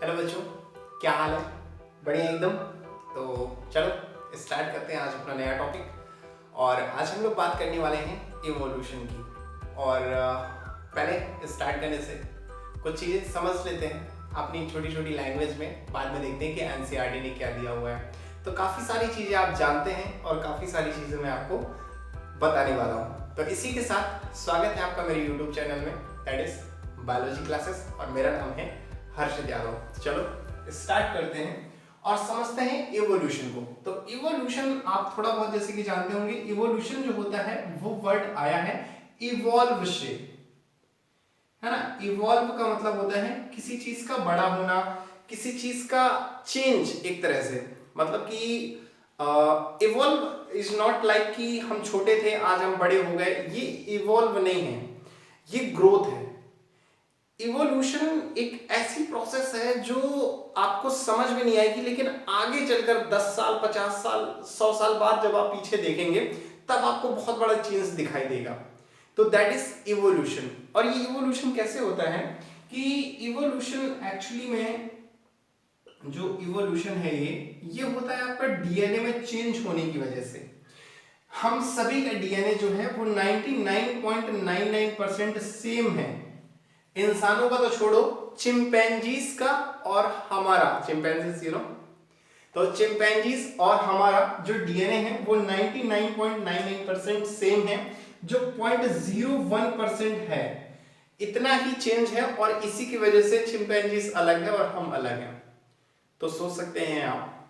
Hello बच्चों, क्या हाल है? बढ़िया एकदम। तो चलो स्टार्ट करते हैं आज अपना नया टॉपिक। और आज हम लोग बात करने वाले हैं इवोल्यूशन की। और पहले स्टार्ट करने से कुछ चीज़ें समझ लेते हैं अपनी छोटी छोटी लैंग्वेज में, बाद में देखते हैं कि एनसीईआरटी ने क्या दिया हुआ है। तो काफ़ी सारी चीज़ें आप जानते हैं और काफ़ी सारी चीज़ें मैं आपको बताने वाला हूँ। तो इसी के साथ स्वागत है आपका मेरे यूट्यूब चैनल में, दैट इज बायोलॉजी क्लासेस, और मेरा नाम है हर्षित यादव। चलो स्टार्ट करते हैं और समझते हैं इवोल्यूशन को। तो इवोल्यूशन आप थोड़ा बहुत जैसे कि जानते होंगे, इवोल्यूशन जो होता है वो वर्ड आया है इवॉल्व से, है ना। इवॉल्व का मतलब होता है किसी चीज का बड़ा होना, किसी चीज का चेंज एक तरह से। मतलब कि इवॉल्व इज नॉट लाइक कि हम छोटे थे आज हम बड़े हो गए, ये इवॉल्व नहीं है, ये ग्रोथ है। इवोल्यूशन एक ऐसी प्रोसेस है जो आपको समझ में नहीं आएगी, लेकिन आगे चलकर 10 साल 50 साल 100 साल बाद जब आप पीछे देखेंगे तब आपको बहुत बड़ा चेंज दिखाई देगा। तो दैट इज इवोल्यूशन। और ये इवोल्यूशन कैसे होता है कि इवोल्यूशन एक्चुअली में जो इवोल्यूशन है ये होता है आपका डीएनए में चेंज होने की वजह से। हम सभी का डीएनए जो है वो 99.99% सेम है। इंसानों का तो छोड़ो, चिंपैंजीज का और हमारा, चिंपैंजीज तो चिंपैंजीज और हमारा जो डीएनए है वो 99.99% सेम है, जो 0.01% है। इतना ही चेंज है और इसी की वजह से चिंपैंजीज अलग है और हम अलग हैं। तो सोच सकते हैं आप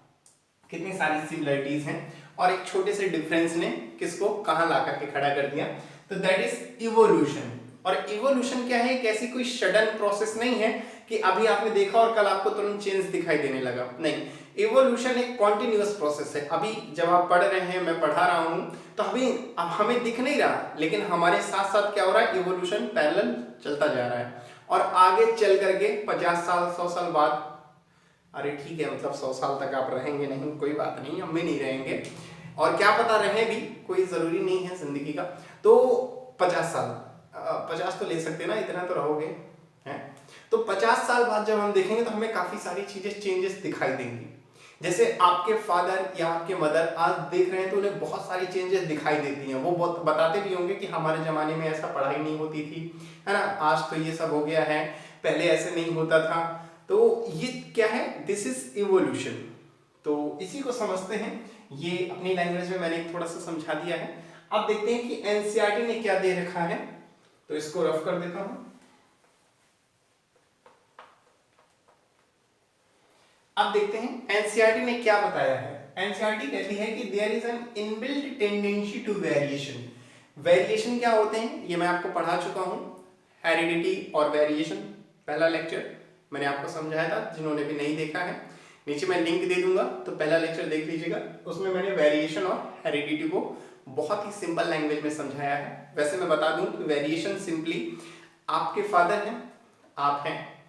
कितनी सारी सिमिलरिटीज हैं और एक छोटे से डिफरेंस ने किसको कहां ला करके खड़ा कर दिया। तो दैट इज इवोल्यूशन। और इवोल्यूशन क्या है? एक ऐसी कोई सडन प्रोसेस नहीं है कि अभी आपने देखा और कल आपको तुरंत चेंज दिखाई देने लगा, नहीं। इवोल्यूशन एक कॉन्टिन्यूअस प्रोसेस है। अभी जब आप पढ़ रहे हैं, मैं पढ़ा रहा हूं, तो अब हमें दिख नहीं रहा, लेकिन हमारे साथ साथ क्या हो रहा है, इवोल्यूशन पैरेलल चलता जा रहा है। और आगे चल करके 50 साल 100 साल बाद, अरे ठीक है, मतलब 100 साल तक आप रहेंगे नहीं, कोई बात नहीं, हम भी नहीं रहेंगे, और क्या पता रहे भी, कोई जरूरी नहीं है जिंदगी का। तो 50 साल 50 तो ले सकते ना, इतना तो रहोगे हैं। तो 50 साल बाद जब हम देखेंगे तो हमें काफी सारी चीजें चेंजेस दिखाई देंगी। जैसे आपके फादर या आपके मदर आज देख रहे हैं तो उन्हें बहुत सारी चेंजेस दिखाई देती हैं। वो बहुत बताते भी होंगे कि हमारे जमाने में ऐसा पढ़ाई नहीं होती थी, है ना, आज तो ये सब हो गया है, पहले ऐसे नहीं होता था। तो ये क्या है? This is evolution. तो इसी को समझते हैं। ये अपनी लैंग्वेज में मैंने थोड़ा सा समझा दिया है। अब देखते हैं कि एनसीईआरटी ने क्या दे रखा है, तो इसको रफ कर देता हूं। अब देखते हैं एनसीईआरटी ने क्या बताया है। एनसीईआरटी कहती है कि there is an inbuilt tendency to variation. Variation क्या होते हैं ये मैं आपको पढ़ा चुका हूं, हेरिडिटी और वेरिएशन, पहला लेक्चर मैंने आपको समझाया था। जिन्होंने भी नहीं देखा है, नीचे मैं लिंक दे दूंगा, तो पहला लेक्चर देख लीजिएगा। उसमें मैंने वेरिएशन और हेरिडिटी को बहुत ही सिंपल लैंग्वेज में समझाया है। वैसे मैं बता दूं कि वेरिएशन सिंपली आपके फादर हैं, आप हैं।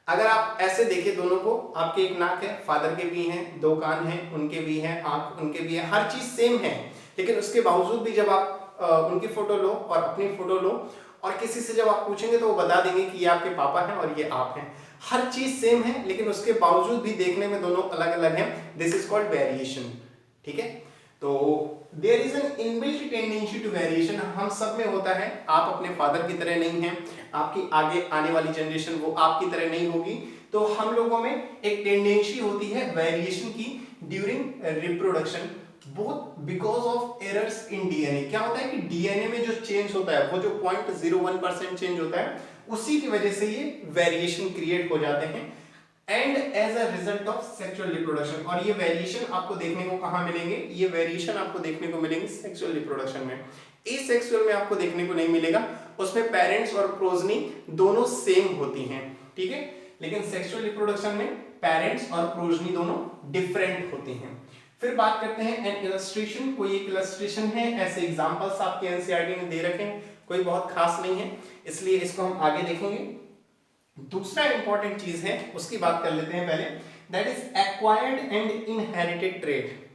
अगर आप ऐसे देखें दोनों को, आपके एक नाक है, फादर के भी हैं, 2 कान हैं, उनके भी हैं, आंख उनके भी है, हर चीज सेम है। लेकिन उसके बावजूद भी जब आप उनकी फोटो लो और अपनी फोटो लो और किसी से जब आप पूछेंगे तो वो बता देंगे कि ये आपके पापा हैं और ये आप हैं। हर चीज सेम है, लेकिन उसके बावजूद भी देखने में दोनों अलग अलग हैं। दिस इज कॉल्ड वेरिएशन, ठीक है। तो there is an inbuilt tendency to variation, हम सब में होता है। आप अपने फादर की तरह नहीं हैं, आपकी आगे आने वाली जनरेशन वो आपकी तरह नहीं होगी। तो हम लोगों में एक टेंडेंसी होती है वेरिएशन की during reproduction, both because of errors in DNA. क्या होता है कि डीएनए में जो चेंज होता है, वो जो 0.01% चेंज होता है, उसी की वजह से ये वेरिएशन क्रिएट हो जाते हैं, and as a result of sexual reproduction. और ये वेरिएशन आपको देखने को कहां मिलेंगे? ये वेरिएशन आपको देखने को मिलेंगे सेक्सुअल रिप्रोडक्शन में। एसेक्सुअल में आपको देखने को नहीं मिलेगा, उसमें पेरेंट्स और प्रोजनी दोनों सेम होती हैं, ठीक है। लेकिन सेक्सुअल रिप्रोडक्शन में पेरेंट्स और प्रोजनी दोनों डिफरेंट होती हैं। फिर बात करते हैं एन इलस्ट्रेशन। कोई एक इलस्ट्रेशन है, ऐसे एग्जांपल्स आपके एनसीईआरटी ने दे रखे हैं, कोई बहुत खास नहीं है, इसलिए इसको हम आगे देखेंगे। दूसरा इंपॉर्टेंट चीज है, उसकी बात कर लेते हैं पहले, that is acquired and inherited trait.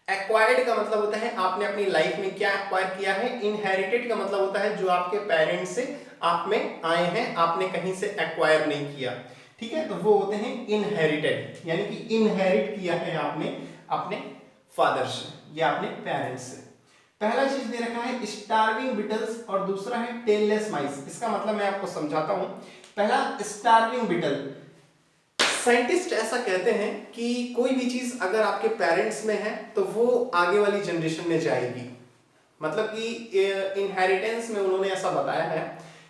Acquired का मतलब होता है आपने अपनी लाइफ में क्या एक्वायर किया है। इनहेरिटेड का मतलब होता है जो आपके पेरेंट्स से आप में आए हैं, आपने कहीं से एक्वायर नहीं किया। ठीक है, तो वो होते हैं इनहेरिटेड, यानी कि इनहेरिट किया है आपने अपने फादर से या अपने पेरेंट्स से। पहला चीज दे रखा है स्टार्विंग बीटल्स और दूसरा है टेललेस माइस। इसका मतलब मैं आपको समझाता हूं। पहला स्टार्विंग बीटल, साइंटिस्ट ऐसा कहते हैं कि कोई भी चीज अगर आपके पेरेंट्स में है तो वो आगे वाली जनरेशन में जाएगी। मतलब कि इनहेरिटेंस में उन्होंने ऐसा बताया है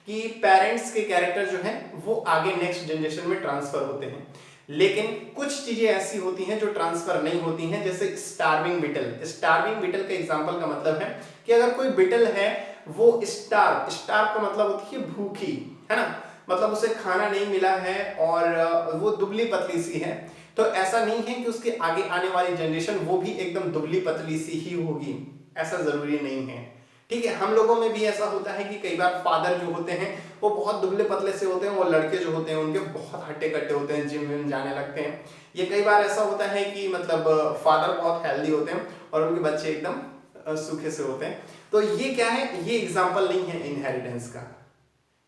कि पेरेंट्स के कैरेक्टर जो है वो आगे नेक्स्ट जनरेशन में ट्रांसफर होते हैं, लेकिन कुछ चीजें ऐसी होती हैं जो ट्रांसफर नहीं होती हैं, जैसे स्टार्विंग बीटल। स्टार्विंग बीटल का एग्जांपल का मतलब है कि अगर कोई बीटल है वो स्टार का मतलब होती है भूखी, है ना, मतलब उसे खाना नहीं मिला है और वो दुबली पतली सी है, तो ऐसा नहीं है कि उसके आगे आने वाली जनरेशन वो भी एकदम दुबली पतली सी ही होगी, ऐसा जरूरी नहीं है। ठीक है, हम लोगों में भी ऐसा होता है कि कई बार फादर जो होते हैं वो बहुत दुबले पतले से होते हैं, वो लड़के जो होते हैं उनके बहुत हट्टे कट्टे होते हैं, जिम विम जाने लगते हैं। ये कई बार ऐसा होता है कि मतलब फादर बहुत हेल्दी होते हैं और उनके बच्चे एकदम सूखे से होते हैं। तो ये क्या है, ये एग्जाम्पल नहीं है इनहेरिटेंस का।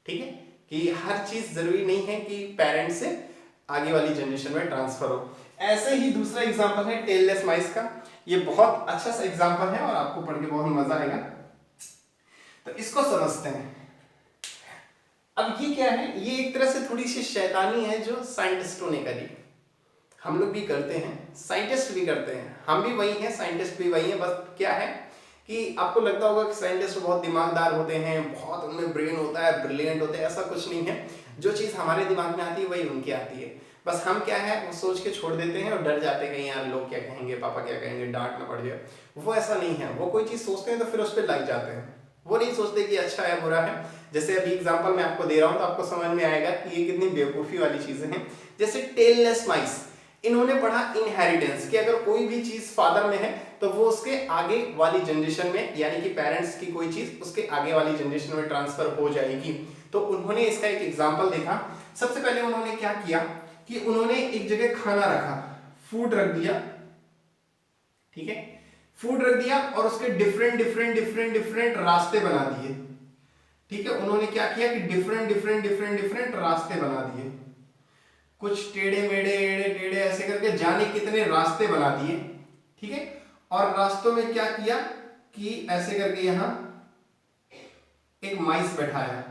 ठीक है, कि हर चीज जरूरी नहीं है कि पेरेंट्स से आगे वाली जनरेशन में ट्रांसफर हो। ऐसे ही दूसरा एग्जाम्पल है टेललेस माइस का। ये बहुत अच्छा सा एग्जाम्पल है और आपको पढ़ के बहुत मजा आएगा, तो इसको समझते हैं। अब ये क्या है, ये एक तरह से थोड़ी सी शैतानी है जो साइंटिस्टों ने करी। हम लोग भी करते हैं, साइंटिस्ट भी करते हैं, हम भी वही हैं, साइंटिस्ट भी वही हैं। बस क्या है कि आपको लगता होगा कि साइंटिस्ट बहुत दिमागदार होते हैं, बहुत उनमें ब्रेन होता है, ब्रिलियंट होते हैं, ऐसा कुछ नहीं है। जो चीज़ हमारे दिमाग में आती है वही उनकी आती है। बस हम क्या है वो सोच के छोड़ देते हैं और डर जाते हैं कहीं यार लोग क्या कहेंगे, पापा क्या कहेंगे, डांट ना पड़ जाए। वो ऐसा नहीं है, वो कोई चीज़ सोचते हैं तो फिर उस पर लग जाते हैं। वो नहीं सोचते कि अच्छा है बुरा है। जैसे अभी एग्जांपल मैं आपको दे रहा हूं तो आपको समझ में आएगा कि ये कितनी बेवकूफ़ी वाली चीज़ें हैं। जैसे टेललेस माइस, इन्होंने पढ़ा इनहेरिटेंस कि अगर कोई भी चीज फादर में है तो वो उसके आगे वाली जनरेशन में, यानी कि पेरेंट्स की कोई चीज उसके आगे वाली जनरेशन में ट्रांसफर हो जाएगी। तो उन्होंने इसका एक एग्जांपल देखा। सबसे पहले उन्होंने क्या किया कि उन्होंने एक जगह खाना रखा, फूड रख दिया, ठीक है, फूड रख दिया और उसके डिफरेंट डिफरेंट डिफरेंट डिफरेंट रास्ते बना दिए। ठीक है, उन्होंने क्या किया कि डिफरेंट डिफरेंट डिफरेंट डिफरेंट रास्ते बना दिए, कुछ टेढ़े मेढ़े एड़े टेढ़े ऐसे करके जाने कितने रास्ते बना दिए। ठीक है, और रास्तों में क्या किया कि ऐसे करके यहां एक माइस बैठाया।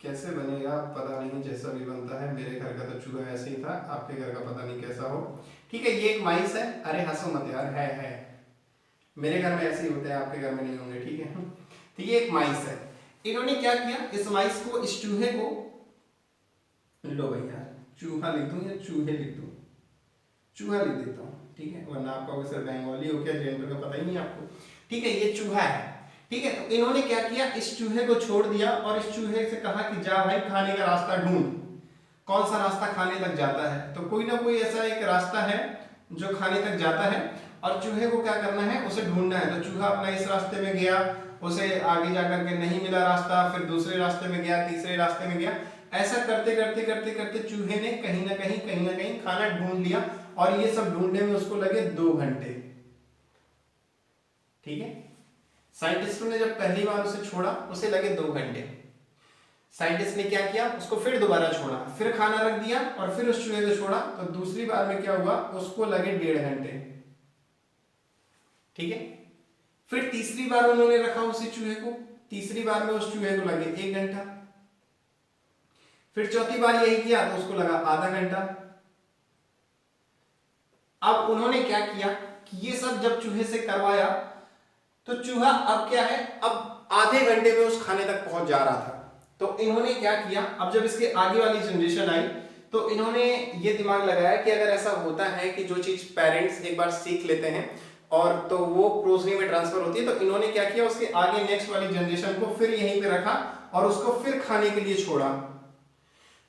कैसे बनेगा पता नहीं, जैसा भी बनता है। मेरे घर का तो चूहा ऐसे ही था, आपके घर का पता नहीं कैसा हो। ठीक है, ये एक माइस है। अरे हंसो मत यार, है मेरे घर में ऐसे ही होते हैं, आपके घर में नहीं होंगे। ठीक है, तो ये एक माइस है। इन्होंने क्या किया, इस माइस को, इस चूहे को, लो भैया चूहा लिख दूं या चूहे लिख दूं, चूहा लिख देता हूं, ठीक है, वरना आप कहोगे सर बंगाली हो क्या, जेंडर का पता ही नहीं आपको। ठीक है, ये चूहा है। ठीक है, तो इन्होंने क्या किया, इस चूहे को छोड़ दिया और इस चूहे से कहा कि जा भाई खाने का रास्ता ढूंढ। कौन सा रास्ता खाने तक जाता है, तो कोई ना कोई ऐसा एक रास्ता है जो खाने तक जाता है और चूहे को क्या करना है, उसे ढूंढना है। तो चूहा अपना इस रास्ते में गया, उसे आगे जाकर के नहीं मिला रास्ता, फिर दूसरे रास्ते में गया, तीसरे रास्ते में गया। ऐसा करते करते करते करते चूहे ने कहीं ना कहीं खाना ढूंढ लिया और ये सब ढूंढने में उसको लगे 2 घंटे। ठीक है, साइंटिस्टों ने जब पहली बार उसे छोड़ा उसे लगे 2 घंटे। साइंटिस्ट ने क्या किया, उसको फिर दोबारा छोड़ा, फिर खाना रख दिया और फिर उस चूहे को छोड़ा, तो दूसरी बार में क्या हुआ, उसको लगे 1.5 घंटे। ठीक है, फिर तीसरी बार उन्होंने रखा उसी चूहे को, तीसरी बार में उस चूहे को लगे 1 घंटा। फिर चौथी बार यही किया तो उसको लगा आधा घंटा। अब उन्होंने क्या किया कि ये सब जब चूहे से करवाया तो चूहा अब क्या है, अब आधे घंटे में उस खाने तक पहुंच जा रहा था। तो इन्होंने क्या किया, अब जब इसके आगे वाली जनरेशन आई तो इन्होंने ये दिमाग लगाया कि अगर ऐसा होता है कि जो चीज पेरेंट्स एक बार सीख लेते हैं और तो वो प्रोजनी में ट्रांसफर होती है, तो इन्होंने क्या किया, उसके आगे नेक्स्ट वाली जनरेशन को फिर यहीं पे रखा और उसको फिर खाने के लिए छोड़ा।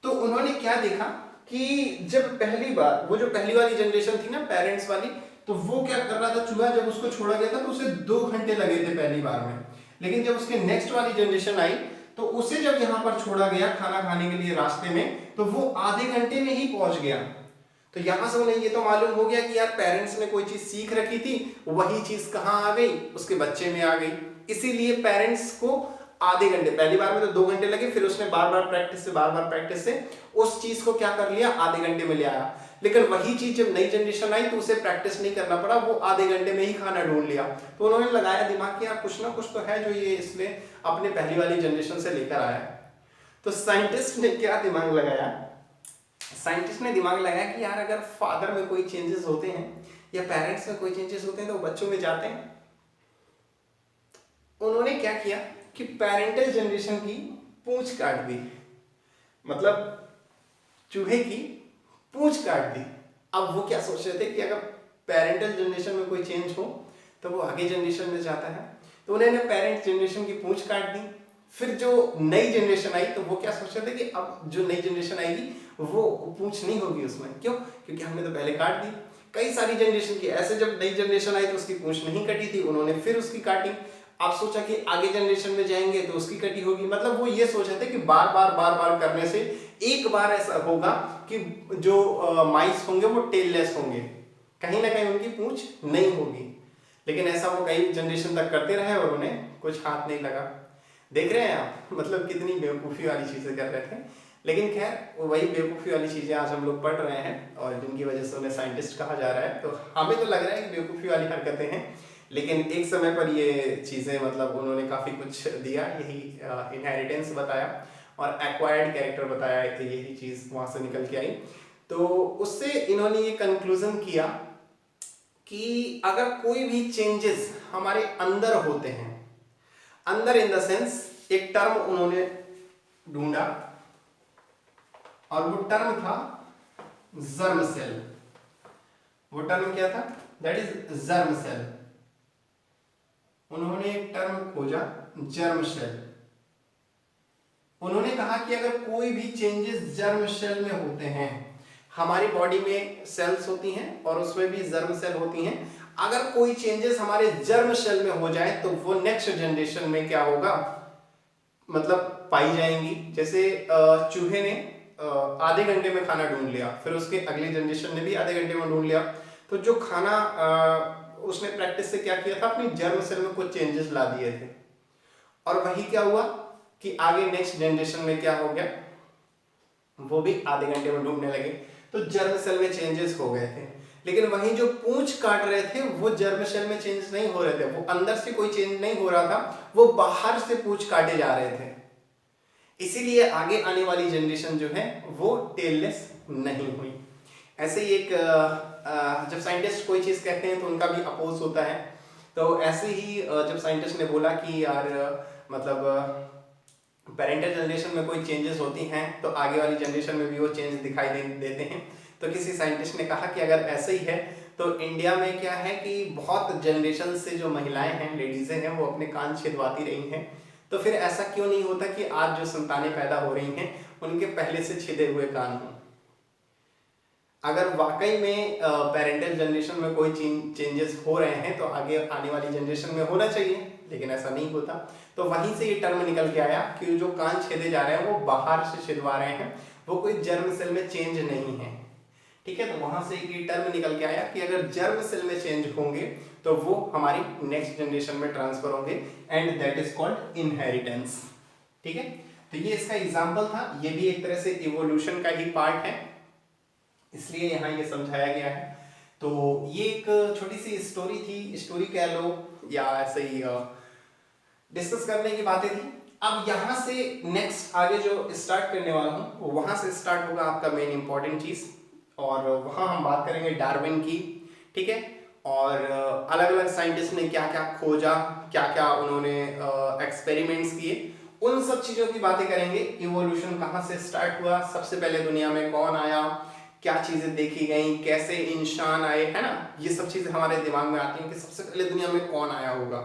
तो उन्होंने क्या देखा कि जब पहली बार वो जो पहली वाली जनरेशन थी ना पेरेंट्स वाली, तो वो क्या कर रहा था, चूहा जब उसको छोड़ा गया था तो उसे 2 घंटे लगे थे पहली बार में। लेकिन जब उसके नेक्स्ट वाली जनरेशन आई तो उसे जब यहां पर छोड़ा गया खाना खाने के लिए रास्ते में, तो वो आधे घंटे में ही पहुंच गया। तो यहां से उन्हें ये तो मालूम हो गया कि यार पेरेंट्स ने कोई चीज सीख रखी थी, वही चीज कहां आ गई, उसके बच्चे में आ गई। इसीलिए पेरेंट्स को आधे घंटे, पहली बार में तो 2 घंटे लगे, फिर उसने बार बार प्रैक्टिस से उस चीज को क्या कर लिया, आधे घंटे में ले आया। लेकिन वही चीज जब नई जनरेशन आई तो उसे प्रैक्टिस नहीं करना पड़ा, वो आधे घंटे में ही खाना ढूंढ लिया। तो उन्होंने लगाया दिमाग कि यार कुछ ना कुछ तो है जो ये इसने अपने पहली वाली जनरेशन से लेकर आया है। तो साइंटिस्ट ने क्या दिमाग लगाया, साइंटिस्ट ने दिमाग लगाया कि यार अगर फादर में कोई चेंजेस होते हैं या पेरेंट्स में कोई चेंजेस होते हैं तो बच्चों में जाते हैं। उन्होंने क्या किया कि पेरेंटल जनरेशन की पूंछ काट दी, मतलब चूहे की पूंछ काट दी। अब वो क्या सोच रहे थे कि अगर पेरेंटल जनरेशन में कोई चेंज हो तो वो आगे जनरेशन में जाता है, तो उन्होंने पेरेंट जनरेशन की पूंछ काट दी। फिर जो नई जनरेशन आई तो वो क्या सोच रहे थे कि अब जो नई जनरेशन आएगी वो पूंछ नहीं होगी उसमें, क्यों, क्योंकि हमने तो पहले काट दी। कई सारी जनरेशन की ऐसे, जब नई जनरेशन आई तो उसकी पूंछ नहीं कटी थी, उन्होंने फिर उसकी काटी। आप सोचा कि आगे जनरेशन में जाएंगे तो उसकी कटी होगी, मतलब वो ये सोच रहे थे कि बार बार करने से एक बार ऐसा होगा कि जो माइस होंगे वो टेललेस होंगे, कहीं ना कहीं उनकी पूंछ नहीं होगी। लेकिन ऐसा वो कई जनरेशन तक करते रहे और उन्हें कुछ हाथ नहीं लगा। देख रहे हैं आप, मतलब कितनी बेवकूफ़ी वाली चीज़ें कर रहे थे। लेकिन खैर वही बेवकूफ़ी वाली चीज़ें आज हम लोग पढ़ रहे हैं और जिनकी वजह से उन्हें साइंटिस्ट कहा जा रहा है। तो हमें तो लग रहा है कि बेवकूफ़ी वाली हरकतें हैं, लेकिन एक समय पर ये चीज़ें, मतलब उन्होंने काफ़ी कुछ दिया, यही इनहेरिटेंस बताया और एक्वायर्ड कैरेक्टर बताया, यही चीज़ वहाँ से निकल के आई। तो उससे इन्होंने ये कंक्लूजन किया कि अगर कोई भी चेंजेस हमारे अंदर होते हैं, अंदर इन द सेंस एक टर्म उन्होंने ढूंढा और वो टर्म था जर्म सेल। वो टर्म क्या था, दैट इज जर्म सेल। उन्होंने एक टर्म खोजा, जर्म सेल। उन्होंने कहा कि अगर कोई भी चेंजेस जर्म सेल में होते हैं, हमारी बॉडी में सेल्स होती हैं और उसमें भी जर्म सेल होती हैं, अगर कोई चेंजेस हमारे जर्म सेल में हो जाए तो वो नेक्स्ट जनरेशन में क्या होगा, मतलब पाई जाएंगी। जैसे चूहे ने आधे घंटे में खाना ढूंढ लिया, फिर उसके अगली जनरेशन ने भी आधे घंटे में ढूंढ लिया। तो जो खाना उसने प्रैक्टिस से क्या किया था, अपनी जर्म सेल में कुछ चेंजेस ला दिए थे, और वही क्या हुआ कि आगे नेक्स्ट जनरेशन में क्या हो गया, वो भी आधे घंटे में ढूंढने लगे। तो जर्म सेल में चेंजेस हो गए थे। लेकिन वहीं जो पूंछ काट रहे थे वो जर्म सेल में चेंज नहीं हो रहे थे, वो अंदर से कोई चेंज नहीं हो रहा था, वो बाहर से पूंछ काटे जा रहे थे। इसीलिए आगे आने वाली जनरेशन जो है वो टेललेस नहीं हुई। ऐसे ही एक जब साइंटिस्ट कोई चीज कहते हैं तो उनका भी अपोज होता है। तो ऐसे ही जब साइंटिस्ट ने बोला कि यार मतलब पेरेंटल जनरेशन में कोई चेंजेस होती हैं तो आगे वाली जनरेशन में भी वो चेंज दिखाई देते हैं। तो किसी साइंटिस्ट ने कहा कि अगर ऐसे ही है तो इंडिया में क्या है कि बहुत जनरेशन से जो महिलाएं हैं, लेडीजें हैं, वो अपने कान छिदवाती रही हैं। तो फिर ऐसा क्यों नहीं होता कि आज जो संतानें पैदा हो रही हैं उनके पहले से छिदे हुए कान हों। अगर वाकई में पेरेंटल जनरेशन में कोई चेंजेस हो रहे हैं तो आगे आने वाली जनरेशन में होना चाहिए, लेकिन ऐसा नहीं होता। तो वहीं से ये टर्म निकल के आया कि जो कान छेदे जा रहे हैं वो बाहर से छिदवा रहे हैं, वो कोई जर्म सेल में चेंज नहीं है। ठीक है, तो वहां से ये टर्म निकल के आया कि अगर जर्म सेल में चेंज होंगे तो वो हमारी नेक्स्ट जनरेशन में ट्रांसफर होंगे, and that is called inheritance. ठीक है, तो ये इसका एग्जाम्पल था। ये भी एक तरह से इवोल्यूशन का ही पार्ट है, इसलिए यहाँ ये समझाया गया है। तो ये एक छोटी सी स्टोरी थी, स्टोरी कह लो या ऐसे ही डिस्कस करने की बातें थी। अब यहाँ से नेक्स्ट आगे जो स्टार्ट करने वाला हूँ वहां से स्टार्ट होगा आपका मेन इंपॉर्टेंट चीज, और वहां हम बात करेंगे डार्विन की। ठीक है, और अलग अलग साइंटिस्ट ने क्या क्या खोजा, क्या क्या उन्होंने एक्सपेरिमेंट्स किए, उन सब चीजों की बातें करेंगे। इवोल्यूशन कहाँ से स्टार्ट हुआ, सबसे पहले दुनिया में कौन आया, क्या चीजें देखी गई, कैसे इंसान आए, है ना, ये सब चीजें हमारे दिमाग में आती हैं कि सबसे पहले दुनिया में कौन आया होगा।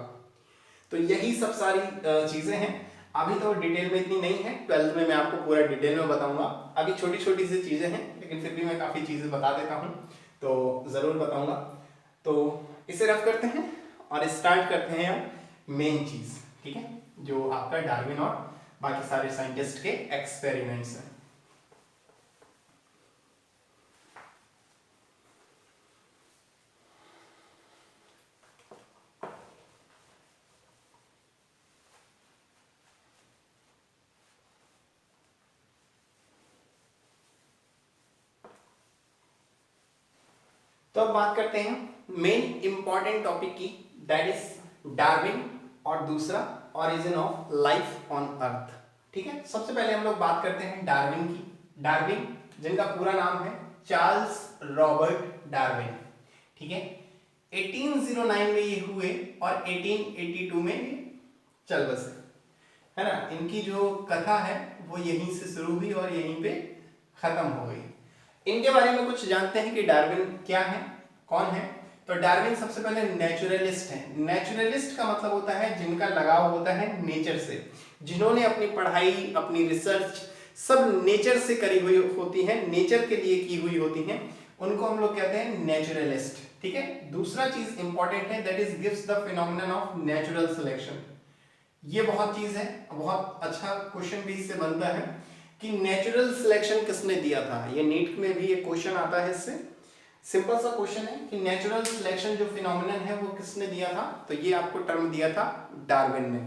तो यही सब सारी चीजें हैं। अभी तो डिटेल में इतनी नहीं है, 12th में मैं आपको पूरा डिटेल में बताऊंगा। अभी छोटी छोटी सी चीजें हैं, लेकिन फिर भी मैं काफी चीजें बता देता हूँ, तो जरूर बताऊंगा। तो इसे रफ करते हैं और स्टार्ट करते हैं मेन चीज। ठीक है, जो आपका डार्विन और बाकी सारे साइंटिस्ट के एक्सपेरिमेंट्स हैं। तो अब बात करते हैं मेन इंपॉर्टेंट टॉपिक की, दैट इज डार्विन, और दूसरा origin of life on earth. ठीक है, सबसे पहले हम लोग बात करते हैं डार्विन की। डार्विन जिनका पूरा नाम है चार्ल्स रॉबर्ट डार्विन। ठीक है, 1809 में ये हुए और 1882 में ये चल बसे, है ना। इनकी जो कथा है वो यहीं से शुरू हुई और यहीं पे खत्म हो गई। इनके बारे में कुछ जानते हैं कि डार्विन क्या है, कौन है। तो डार्विन सबसे पहले नेचुरलिस्ट है। नेचुरलिस्ट का मतलब होता है जिनका लगाव होता है नेचर से, जिन्होंने अपनी पढ़ाई, अपनी रिसर्च सब नेचर से करी हुई होती है, नेचर के लिए की हुई होती है, उनको हम लोग कहते हैं नेचुरलिस्ट। ठीक है, दूसरा चीज इंपॉर्टेंट है, that is gives the phenomenon of natural selection. ये बहुत चीज है, बहुत अच्छा क्वेश्चन भी इससे बनता है कि नेचुरल सिलेक्शन किसने दिया था। ये नीट में भी एक क्वेश्चन आता है इससे, सिंपल सा क्वेश्चन है कि नेचुरल सिलेक्शन जो फिनोमेनन है वो किसने दिया था, तो ये आपको टर्म दिया था डार्विन ने।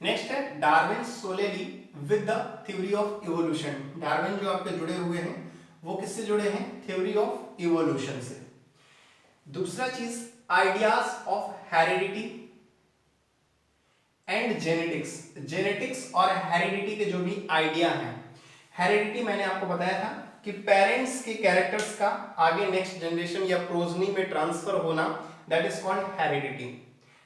नेक्स्ट है Darwin सोलेली with the theory of evolution. Darwin जो आपके जुड़े हुए हैं वो किससे जुड़े हैं, थ्योरी ऑफ इवोल्यूशन से। दूसरा चीज ideas of heredity and genetics. Genetics और हेरिडिटी के जो भी आइडिया हैं, हेरिडिटी मैंने आपको बताया था कि पेरेंट्स के कैरेक्टर्स का आगे नेक्स्ट जनरेशन या प्रोजनी में ट्रांसफर होना, दैट इज कॉल्ड हेरिडिटी।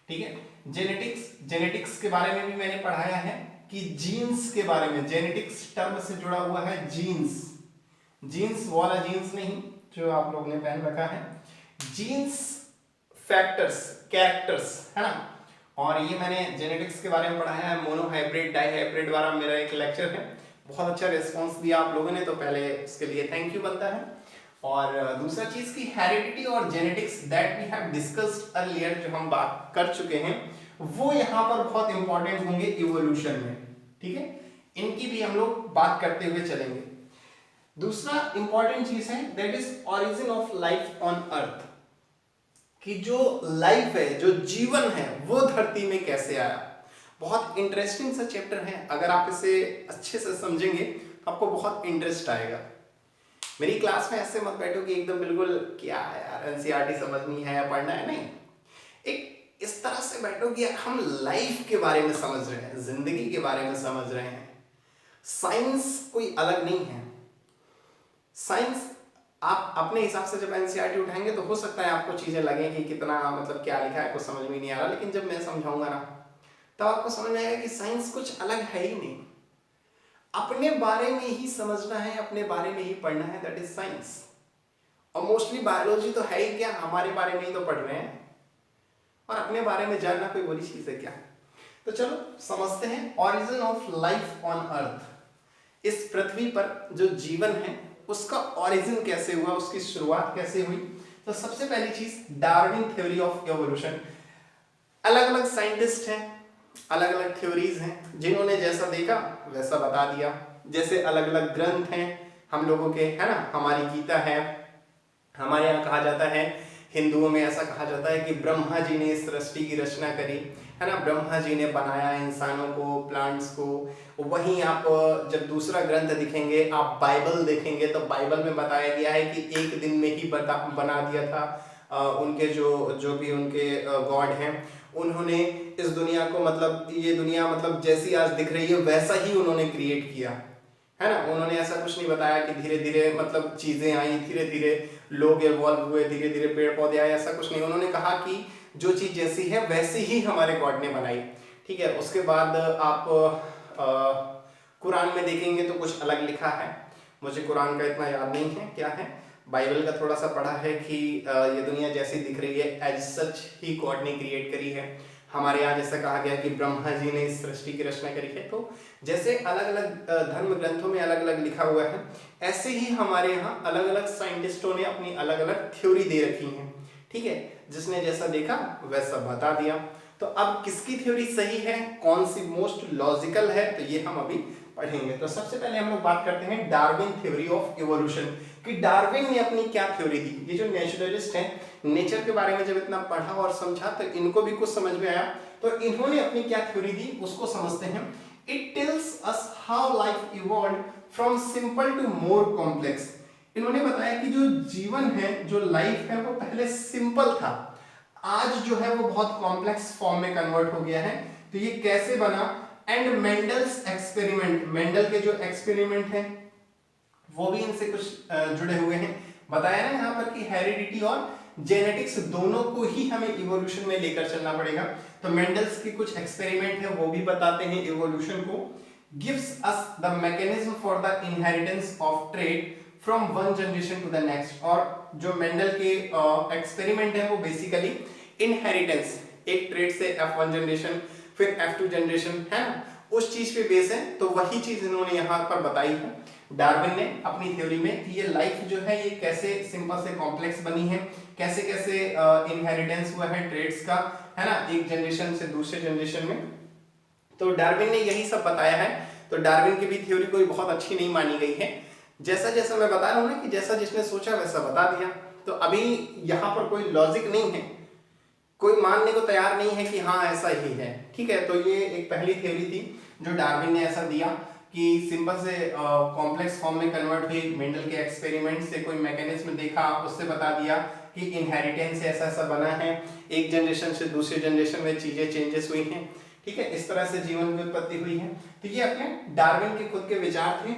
ठीक है, जेनेटिक्स, जेनेटिक्स के बारे में भी मैंने पढ़ाया है कि जीन्स के बारे में, जेनेटिक्स टर्म से जुड़ा हुआ है जीन्स, जीन्स वाला जीन्स नहीं जो आप लोग ने पहन रखा है, जीन्स फैक्टर्स, कैरेक्टर्स, है ना। और ये मैंने जेनेटिक्स के बारे में पढ़ाया है, मोनोहाइब्रिड, डाईहाइब्रिड वाला मेरा एक लेक्चर है, बहुत अच्छा रिस्पांस दिया आप लोगों ने, तो पहले इसके लिए थैंक यू बनता है। और दूसरा चीज की हेरिडिटी और genetics that we have discussed earlier, जो हम बात कर चुके हैं, वो यहाँ पर बहुत इंपॉर्टेंट होंगे इवोल्यूशन में। ठीक है, इनकी भी हम लोग बात करते हुए चलेंगे। दूसरा इंपॉर्टेंट चीज है that is origin of life on earth, कि जो लाइफ है, जो जीवन है, वो धरती में कैसे आया। बहुत इंटरेस्टिंग सा चैप्टर है, अगर आप इसे अच्छे से समझेंगे तो आपको बहुत इंटरेस्ट आएगा। मेरी क्लास में ऐसे मत बैठो कि एकदम बिल्कुल क्या है यार एनसीईआरटी समझनी है या पढ़ना है, नहीं। एक इस तरह से बैठो कि हम लाइफ के बारे में समझ रहे हैं, जिंदगी के बारे में समझ रहे हैं। साइंस कोई अलग नहीं है। साइंस आप अपने हिसाब से जब एनसीईआरटी उठाएंगे तो हो सकता है आपको चीजें लगे कि कितना मतलब क्या लिखा है कुछ समझ में नहीं आ रहा, लेकिन जब मैं समझाऊंगा ना तब आपको समझ में आएगा कि साइंस कुछ अलग है ही नहीं। अपने बारे में ही समझना है, अपने बारे में ही पढ़ना है, दैट इज साइंस। और मोस्टली बायोलॉजी तो है ही क्या, हमारे बारे में ही तो पढ़ रहे हैं, और अपने बारे में जानना कोई बुरी चीज है क्या। तो चलो समझते हैं origin of life on earth. इस पृथ्वी पर जो जीवन है उसका ओरिजिन कैसे हुआ, उसकी शुरुआत कैसे हुई। तो सबसे पहली चीज डार्विन थ्योरी ऑफ एवोल्यूशन। अलग अलग साइंटिस्ट हैं, अलग अलग थ्योरीज हैं, जिन्होंने जैसा देखा वैसा बता दिया। जैसे अलग अलग ग्रंथ हैं हम लोगों के, है ना। हमारी गीता है, हमारे यहाँ कहा जाता है, हिंदुओं में ऐसा कहा जाता है कि ब्रह्मा जी ने इस सृष्टि की रचना करी, है ना। ब्रह्मा जी ने बनाया इंसानों को, प्लांट्स को। वहीं आप जब दूसरा ग्रंथ दिखेंगे, आप बाइबल देखेंगे, तो बाइबल में बताया गया है कि एक दिन में ही बना दिया था। उनके जो भी उनके गॉड हैं, उन्होंने इस दुनिया को, मतलब ये दुनिया मतलब जैसी आज दिख रही है वैसा ही उन्होंने क्रिएट किया, है ना। उन्होंने ऐसा कुछ नहीं बताया कि धीरे धीरे मतलब चीजें आई, धीरे धीरे लोग इवॉल्व हुए, धीरे धीरे पेड़ पौधे आए, ऐसा कुछ नहीं। उन्होंने कहा कि जो चीज जैसी है वैसी ही हमारे गॉड ने बनाई। ठीक है, उसके बाद आप कुरान में देखेंगे तो कुछ अलग लिखा है, मुझे कुरान का इतना याद नहीं है क्या है। बाइबल का थोड़ा सा पढ़ा है कि ये दुनिया जैसी दिख रही है एज सच ही गॉड ने क्रिएट करी है। हमारे यहाँ जैसा कहा गया कि ब्रह्मा जी ने इस सृष्टि की रचना करी है। तो जैसे अलग अलग धर्म ग्रंथों में अलग अलग लिखा हुआ है, ऐसे ही हमारे यहाँ अलग अलग साइंटिस्टों ने अपनी अलग अलग थ्योरी दे रखी है। ठीक है, जिसने जैसा देखा वैसा बता दिया। तो अब किसकी थ्योरी सही है, कौन सी मोस्ट लॉजिकल है, तो ये हम अभी पढ़ेंगे। तो सबसे पहले हम लोग बात करते हैं डार्विन थ्योरी ऑफ इवोल्यूशन, कि डार्विन ने अपनी क्या थ्योरी दी। ये जो नेचुरलिस्ट हैं, नेचर के बारे में जब इतना पढ़ा और समझा तो इनको भी कुछ समझ में आया, तो इन्होंने अपनी क्या थ्योरी दी उसको समझते हैं। It tells us how life evolved from simple to more complex. इन्होंने बताया कि जो जीवन है, जो लाइफ है, वो पहले सिंपल था, आज जो है वो बहुत कॉम्प्लेक्स फॉर्म में कन्वर्ट हो गया है। तो ये कैसे बना? एंड मेंडल्स एक्सपेरिमेंट, मेंडल के जो एक्सपेरिमेंट हैं वो भी इनसे कुछ जुड़े हुए हैं। बताया ना यहाँ पर कि हेरिडिटी और जेनेटिक्स दोनों को ही हमें इवोल्यूशन में लेकर चलना पड़ेगा। तो मेंडल्स के कुछ एक्सपेरिमेंट है वो भी बताते हैं इवोल्यूशन को। Gives us the mechanism for the inheritance of trait from one generation to the next. और जो मेंडल के एक्सपेरिमेंट है वो बेसिकली इनहेरिटेंस, एक ट्रेट से F1 जनरेशन फिर F2 जनरेशन है ना, उस चीज पे बेस है। तो वही चीज इन्होंने यहाँ पर बताई है डार्विन ने अपनी थ्योरी में कि ये लाइफ जो है ये कैसे सिंपल से कॉम्प्लेक्स बनी है, कैसे कैसे इनहेरिटेंस हुआ है ट्रेड्स का, है ना, एक जनरेशन से दूसरे जनरेशन में। तो डार्विन ने यही सब बताया है। तो डार्विन की भी थ्योरी कोई बहुत अच्छी नहीं मानी गई है। जैसा जैसा मैं बता रहा हूँ ना कि जैसा जिसने सोचा वैसा बता दिया। तो अभी यहाँ पर कोई लॉजिक नहीं है, कोई मानने को तैयार नहीं है कि हाँ ऐसा ही है। ठीक है, तो ये एक पहली थ्योरी थी जो डार्विन ने ऐसा दिया कि सिंपल से कॉम्प्लेक्स फॉर्म में कन्वर्ट हुई। मेंडल के एक्सपेरिमेंट से कोई मैकेनिज्म देखा, उससे बता दिया कि इनहेरिटेंस से ऐसा ऐसा बना है, एक जनरेशन से दूसरे जनरेशन में चीजें चेंजेस हुई हैं। ठीक है, इस तरह से जीवन की उत्पत्ति हुई है। तो ये अपने डार्विन के खुद के विचार थे।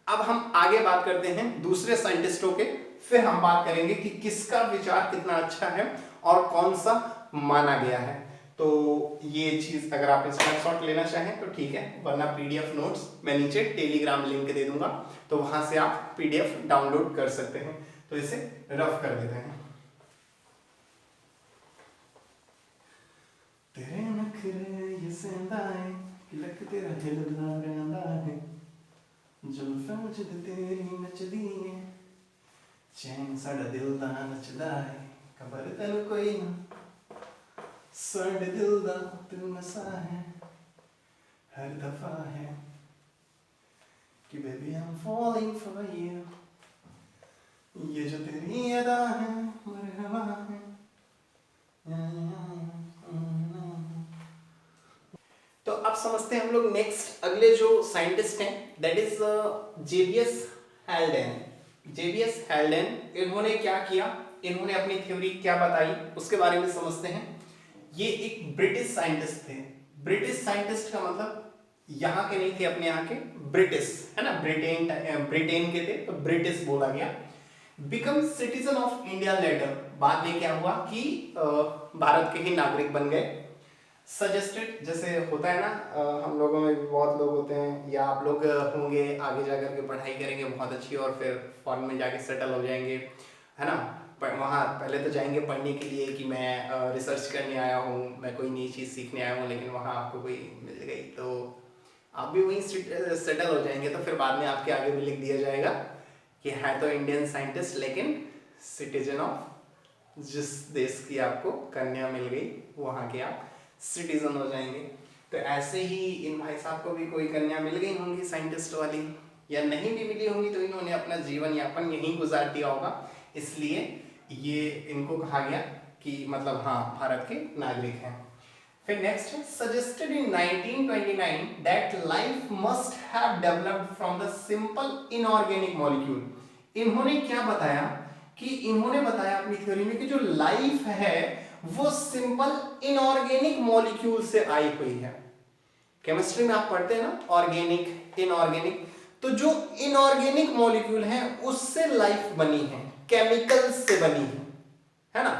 अब हम आगे बात करते हैं दूसरे साइंटिस्टों के, फिर हम बात करेंगे कि किसका विचार कितना अच्छा है और कौन सा माना गया है। तो ये चीज अगर आप स्नैपशॉट लेना चाहें तो ठीक है, वरना पीडीएफ नोट्स मैं नीचे टेलीग्राम लिंक दे दूंगा, तो वहां से आप पीडीएफ डाउनलोड कर सकते हैं। तो इसे रफ कर देते हैं। तेरे नखरे ये सेंधाए लक तेरा हिलदा रहंदा है, जुल्फां मुझ तेरी नचदी है, चैन साड़ा दिल दा नचदा है, खबर तैनू कोई ना साढ़े दिल दा तू नसा है, हर दफा है कि baby I am falling for you, ये जो तेरी अदा है मरहबा है। तो अब समझते हैं हम लोग नेक्स्ट अगले जो साइंटिस्ट हैं, दैट इज जेबियस हैल्डेन। जेबियस हैल्डेन, इन्होंने क्या किया, इन्होंने अपनी थ्योरी क्या बताई उसके बारे में समझते हैं। ये एक ब्रिटिश साइंटिस्ट थे। ब्रिटिश साइंटिस्ट का मतलब यहाँ के नहीं थे, अपने यहाँ के, ब्रिटिश है ना, ब्रिटेन के थे तो ब्रिटिश बोला गया। Become citizen of India letter, बाद में क्या हुआ कि भारत के ही नागरिक बन गए। सजेस्टेड, जैसे होता है ना, हम लोगों में भी बहुत लोग होते हैं या आप लोग होंगे, आगे जाकर के पढ़ाई करेंगे बहुत अच्छी और फिर फॉरेन में जाके सेटल हो जाएंगे, है ना। वहाँ पहले तो जाएंगे पढ़ने के लिए कि मैं रिसर्च करने आया हूँ, मैं कोई नई चीज़ सीखने आया हूँ, लेकिन वहाँ आपको कोई मिल गई तो आप भी वहीं सेटल हो जाएंगे। तो फिर बाद में आपके आगे भी लिख दिया जाएगा कि है तो इंडियन साइंटिस्ट लेकिन सिटीजन ऑफ जिस देश की आपको कन्या मिल गई वहाँ के आप सिटीजन हो जाएंगे। तो ऐसे ही इन भाई साहब को भी कोई कन्या मिल गई होंगी साइंटिस्ट वाली, या नहीं भी मिली होंगी तो इन्होंने अपना जीवन यापन यहीं गुजार दिया होगा, इसलिए ये इनको कहा गया कि मतलब हाँ भारत के नागरिक हैं। फिर नेक्स्ट है, suggested in 1929 that life must have developed from the simple inorganic molecule. इन्होंने क्या बताया कि इन्होंने बताया अपनी थ्योरी में कि जो लाइफ है वो सिंपल इनऑर्गेनिक मॉलिक्यूल से आई हुई है। केमिस्ट्री में आप पढ़ते हैं ना, ऑर्गेनिक इनऑर्गेनिक, तो जो इनऑर्गेनिक मॉलिक्यूल है उससे लाइफ बनी है, केमिकल्स से बनी है ना।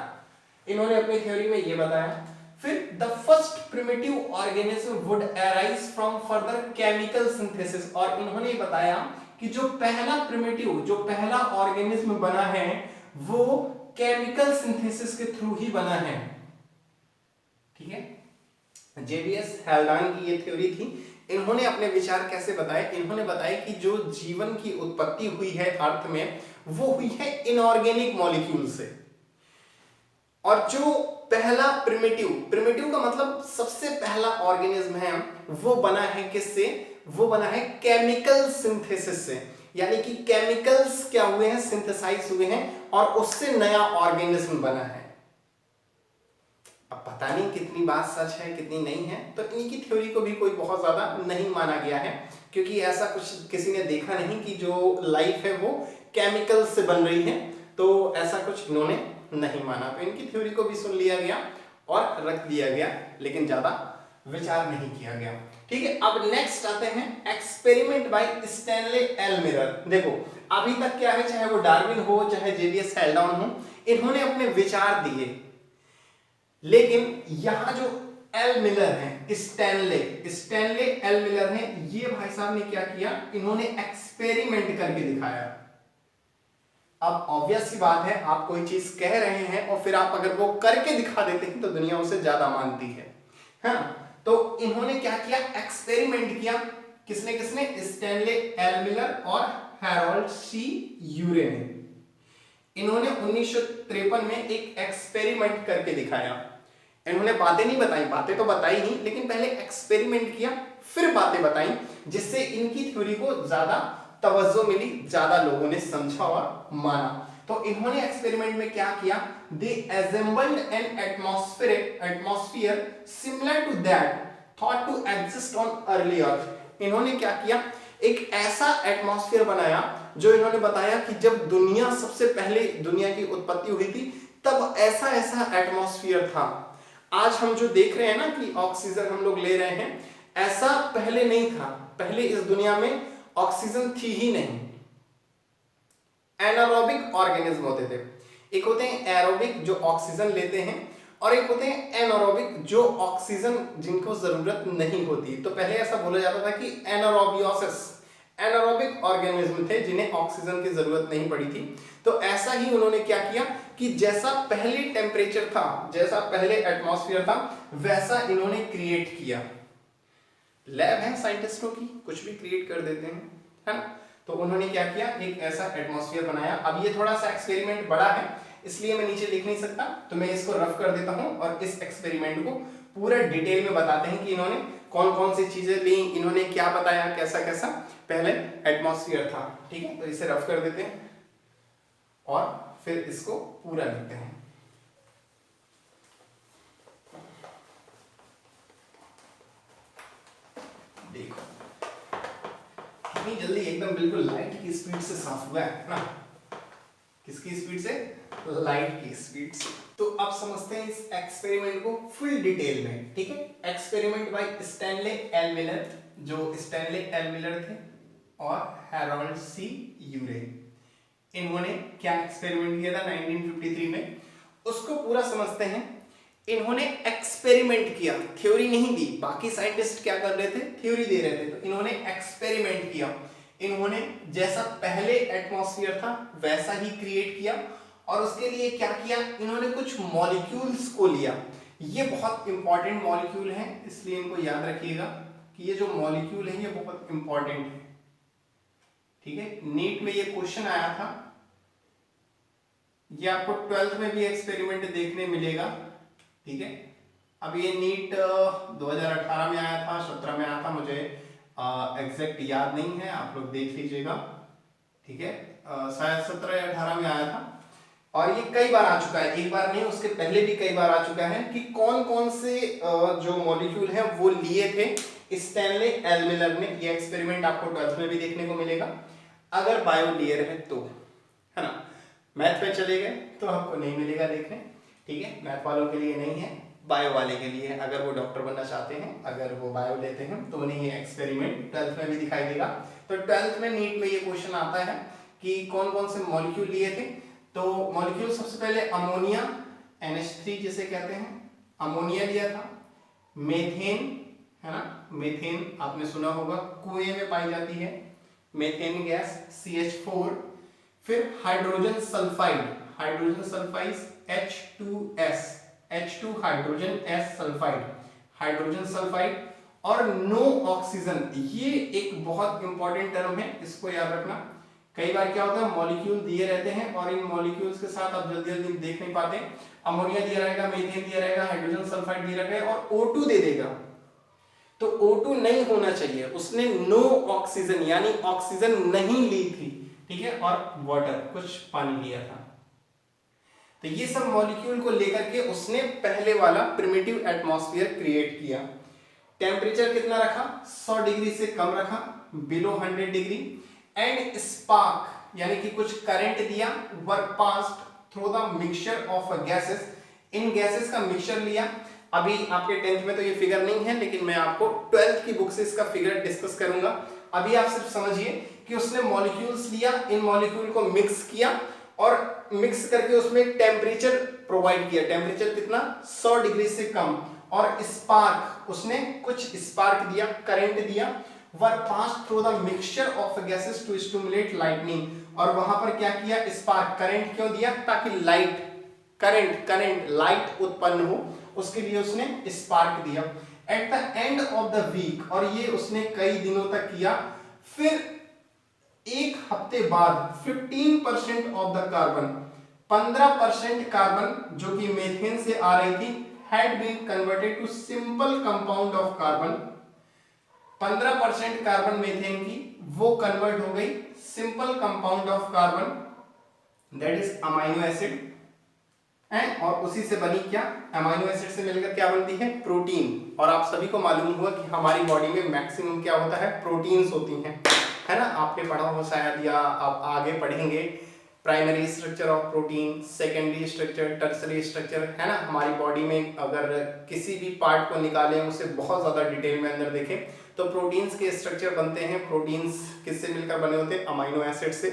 इन्होंने अपनी थ्योरी में ये बताया। फिर the first primitive organism would arise from further chemical synthesis, और इन्होंने बताया कि जो पहला प्रिमिटिव, जो पहला ऑर्गेनिज्म बना है वो केमिकल सिंथेसिस के थ्रू ही बना है। ठीक है, जेबीएस हैल्डेन की ये थ्योरी थी। इन्होंने अपने विचार कैसे बताए, इन्होंने बताया कि जो जीवन की उत्पत्ति हुई है अर्थ में वो हुई है इनऑर्गेनिक मॉलिक्यूल से, और जो पहला प्रिमिटिव का मतलब सबसे पहला ऑर्गेनिज्म है वो बना है किससे, वो बना है केमिकल सिंथेसिस से, यानी कि केमिकल्स क्या हुए हैं, सिंथेसाइज हुए हैं और उससे नया ऑर्गेनिज्म बना है। अब पता नहीं कितनी बात सच है कितनी नहीं है, तो इनकी थ्योरी को भी कोई बहुत ज्यादा नहीं माना गया है, क्योंकि ऐसा कुछ किसी ने देखा नहीं कि जो लाइफ है वो केमिकल से बन रही है, तो ऐसा कुछ इन्होंने नहीं माना। तो इनकी थ्योरी को भी सुन लिया गया और रख दिया गया, लेकिन ज्यादा विचार नहीं किया गया। ठीक है, अब नेक्स्ट आते हैं experiment by Stanley L Miller. देखो अभी तक क्या है, चाहे वो डार्विन हो चाहे जेवियस हेल्डाउन हो, इन्होंने अपने विचार दिए, लेकिन यहां जो एल मिलर है, स्टैनले एल मिलर है, ये भाई साहब ने क्या किया, इन्होंने एक्सपेरिमेंट करके दिखाया। अब ऑब्वियस सी बात है, आप कोई चीज कह रहे हैं और फिर आप अगर वो करके दिखा देते हैं तो दुनिया उसे ज्यादा मानती है ना। तो इन्होंने क्या किया, एक्सपेरिमेंट किया। किसने किसने, स्टैनले एल मिलर और हैरोल्ड सी यूरे ने। इन्होंने 1953 में एक एक्सपेरिमेंट करके दिखाया। इन्होंने बातें नहीं बताई, बातें तो बताई ही, लेकिन पहले एक्सपेरिमेंट किया फिर बातें बताई, जिससे इनकी थ्योरी को ज्यादा तवज्जो मिली, ज्यादा लोगों ने समझा और माना। तो इन्होंने एक्सपेरिमेंट में क्या किया, दे assembled an atmosphere similar to that thought to exist on early earth। इन्होंने क्या किया, एक ऐसा एटमॉस्फेयर बनाया जो इन्होंने बताया कि जब दुनिया सबसे पहले दुनिया की उत्पत्ति हुई थी तब ऐसा ऐसा एटमॉस्फेयर था। आज हम जो देख रहे हैं ना कि ऑक्सीजन हम लोग ले रहे हैं, ऐसा पहले नहीं था। पहले इस दुनिया में ऑक्सीजन थी ही नहीं। एनारोबिक ऑर्गेनिज्म होते थे, एक होते हैं एरोबिक जो ऑक्सीजन लेते हैं, और एक होते हैं एनारोबिक जो ऑक्सीजन जिनको जरूरत नहीं होती। तो पहले ऐसा बोला जाता था कि एनारोबियोसिस, एनारोबिक ऑर्गेनिज्म थे जिन्हें ऑक्सीजन की जरूरत नहीं पड़ी थी। तो ऐसा ही उन्होंने क्या किया कि जैसा पहले टेम्परेचर था, जैसा पहले एटमॉस्फेयर था, वैसा इन्होंने क्रिएट किया। लैब है साइंटिस्टों की, कुछ भी क्रिएट कर देते हैं, है ना। तो उन्होंने क्या किया, एक ऐसा एटमॉस्फेयर बनाया। अब ये थोड़ा सा एक्सपेरिमेंट बड़ा है, इसलिए मैं नीचे लिख नहीं सकता, तो मैं इसको रफ कर देता हूं और इस एक्सपेरिमेंट को पूरा डिटेल में बताते हैं कि इन्होंने कौन कौन सी चीजें ली, इन्होंने क्या बताया, कैसा कैसा पहले एटमॉस्फेयर था। ठीक है, तो इसे रफ कर देते हैं और फिर इसको पूरा लिखते हैं। देखो कितनी जल्दी एकदम बिल्कुल लाइट की स्पीड से साफ हुआ है ना। किसकी स्पीड से, लाइट की स्पीड से। तो अब समझते हैं इस एक्सपेरिमेंट को फुल डिटेल में। ठीक है, experiment by Stanley L Miller, जो स्टैनले एल मिलर थे, और हैरोल्ड सी यूरे। इन्होंने क्या एक्सपेरिमेंट किया था 1953 में, उसको पूरा समझते हैं। इन्होंने एक्सपेरिमेंट किया, थ्योरी नहीं दी। बाकी साइंटिस्ट क्या कर रहे थे, थ्योरी दे रहे थे, तो इन्होंने एक्सपेरिमेंट किया। इन्होंने जैसा पहले एटमॉस्फेयर था वैसा ही क्रिएट किया, और उसके लिए क्या किया, इन्होंने कुछ मॉलिक्यूल्स को लिया। ये बहुत इंपॉर्टेंट मॉलिक्यूल है, इसलिए इनको याद रखिएगा कि ये जो मॉलिक्यूल है ये बहुत इंपॉर्टेंट है। ठीक है, नीट में ये क्वेश्चन आया था, ये आपको 12th में भी एक्सपेरिमेंट देखने मिलेगा। ठीक है, अब ये नीट 2018 में आया था, 17 में आया था, मुझे एग्जैक्ट याद नहीं है, आप लोग देख लीजिएगा। ठीक है, शायद 17 या 18 में आया था, और ये कई बार आ चुका है, एक बार नहीं उसके पहले भी कई बार आ चुका है कि कौन कौन से जो मॉलिक्यूल हैं वो लिए थे स्टैनले एल मिलर ने। ये एक्सपेरिमेंट आपको 12th में भी देखने को मिलेगा अगर बायो लिए रहे तो, है ना। मैथ पे चले गए तो आपको नहीं मिलेगा देखने। ठीक है, मैथ वालों के लिए नहीं है, बायो वाले के लिए। अगर वो डॉक्टर बनना चाहते हैं, अगर वो बायो लेते हैं, तो उन्हें ये एक्सपेरिमेंट 12th में भी दिखाई देगा। तो 12th में नीट में ये क्वेश्चन आता है कि कौन कौन से मॉलिक्यूल लिए थे। तो मॉलिक्यूल सबसे पहले अमोनिया, NH3 जिसे कहते हैं, अमोनिया लिया था। मेथेन, है ना, मेथेन आपने सुना होगा, कुएं में पाई जाती है मेथेन गैस, CH4। फिर hydrogen sulphide, hydrogen sulphide H2S, H2 hydrogen S sulphide, hydrogen sulphide. और नो ऑक्सीजन, ये एक बहुत इंपॉर्टेंट टर्म है, इसको याद रखना। कई बार क्या होता है, मॉलिक्यूल दिए रहते हैं और इन मॉलिक्यूल्स के साथ आप जल्दी जल्दी देख नहीं पाते। अमोनिया दिया रहेगा, मेथेन दिया रहेगा, हाइड्रोजन सल्फाइड दिया रहेगा और O2 दे देगा। तो O2 नहीं होना चाहिए, उसने नो ऑक्सीजन यानी ऑक्सीजन नहीं ली थी। ठीक है, और वाटर, कुछ पानी लिया था। तो ये सब मॉलिक्यूल को लेकर के उसने पहले वाला प्रिमिटिव एटमॉस्फेयर क्रिएट किया। टेम्परेचर कितना रखा, 100 डिग्री से कम रखा, बिलो 100 डिग्री। एंड स्पार्क, यानी कि कुछ करंट दिया, work passed through the mixture of gases, in gases का मिक्सचर लिया। अभी आपके 10th में तो ये फिगर नहीं है, लेकिन मैं आपको 12th की बुक से इसका फिगर डिस्कस करूंगा। अभी आप सिर्फ समझिए कि उसने मॉलिक्यूल्स लिया, इन मॉलिक्यूल को मिक्स किया और मिक्स करके उसमें एक टेम्परेचर प्रोवाइड किया। टेम्परेचर कितना? 100 डिग्री से कम। और स्पार्क, उसने कुछ स्पार्क दिया, करंट दिया। Were pass through the mixture of gases to stimulate lightning. और वहां पर क्या किया? स्पार्क, करंट क्यों दिया? ताकि लाइट, करंट लाइट उत्पन्न हो, उसके लिए उसने स्पार्क दिया। At the end of the week, और ये उसने कई दिनों तक किया। फिर एक हफ्ते बाद 15% ऑफ द कार्बन, 15% कार्बन जो कि मीथेन से आ रही थी, had been converted to simple compound of carbon. 15% carbon methane की वो कन्वर्ट हो गई simple compound of carbon, that is amino acid. और उसी से बनी क्या? अमाइनो एसिड से मिलकर क्या बनती है? प्रोटीन। और आप सभी को मालूम हुआ कि हमारी बॉडी में मैक्सिमम क्या होता है? प्रोटीन्स होती हैं, है ना? आपने पढ़ा हो शायद, या आप आगे पढ़ेंगे। Primary structure of protein, secondary structure, tertiary structure, है ना? हमारी बॉडी में अगर किसी भी पार्ट को निकालें, उसे बहुत ज्यादा डिटेल में अंदर देखें, तो प्रोटीन्स के स्ट्रक्चर बनते हैं। प्रोटीन्स किससे मिलकर बने होते हैं? अमाइनो एसिड से।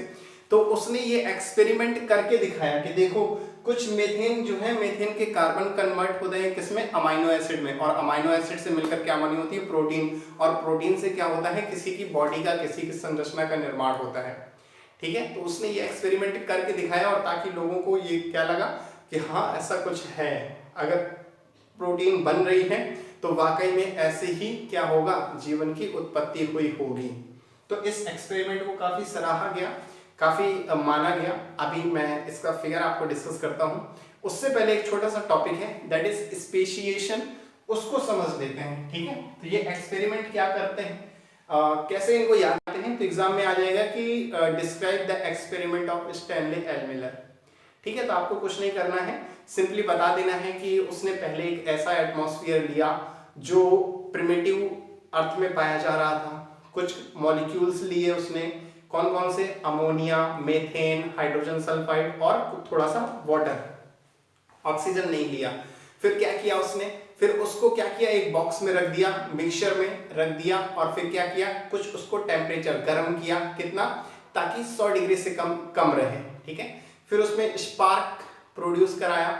तो उसने ये एक्सपेरिमेंट करके दिखाया कि देखो, कुछ मीथेन जो है, मीथेन के कार्बन कन्वर्ट होते हैं किसमें? अमाइनो एसिड में। और अमाइनो एसिड से मिलकर क्या बनी होती है? प्रोटीन। और प्रोटीन से क्या होता है? किसी की बॉडी का, किसी की संरचना का निर्माण होता है। ठीक है, तो उसने ये एक्सपेरिमेंट करके दिखाया, और ताकि लोगों को ये क्या लगा कि हाँ ऐसा कुछ है, अगर प्रोटीन बन रही है तो वाकई में ऐसे ही क्या होगा? जीवन की उत्पत्ति हुई होगी। तो इस एक्सपेरिमेंट को काफी सराहा गया, काफी माना गया। अभी मैं इसका फिगर आपको डिस्कस करता हूं। उससे पहले एक छोटा सा टॉपिक है, दैट इज स्पेशिएशन, उसको समझ लेते हैं। ठीक है, तो ये एक्सपेरिमेंट क्या करते हैं, कैसे इनको याद करते हैं? तो एग्जाम में आ जाएगा कि describe the experiment of Stanley L Miller. ठीक है, तो आपको कुछ नहीं करना है, सिंपली बता देना है कि उसने पहले एक ऐसा एटमॉस्फेयर लिया जो प्रिमिटिव अर्थ में पाया जा रहा था। कुछ मॉलिक्यूल्स लिए उसने, कौन कौन से? अमोनिया, मीथेन, हाइड्रोजन सल्फाइड और थोड़ा सा वाटर, ऑक्सीजन नहीं लिया। फिर क्या किया उसने? फिर उसको क्या किया? एक बॉक्स में रख दिया, मिक्सचर में रख दिया। और फिर क्या किया? कुछ उसको टेम्परेचर गर्म किया, कितना? ताकि 100 डिग्री से कम रहे। ठीक है, फिर उसमें स्पार्क प्रोड्यूस कराया,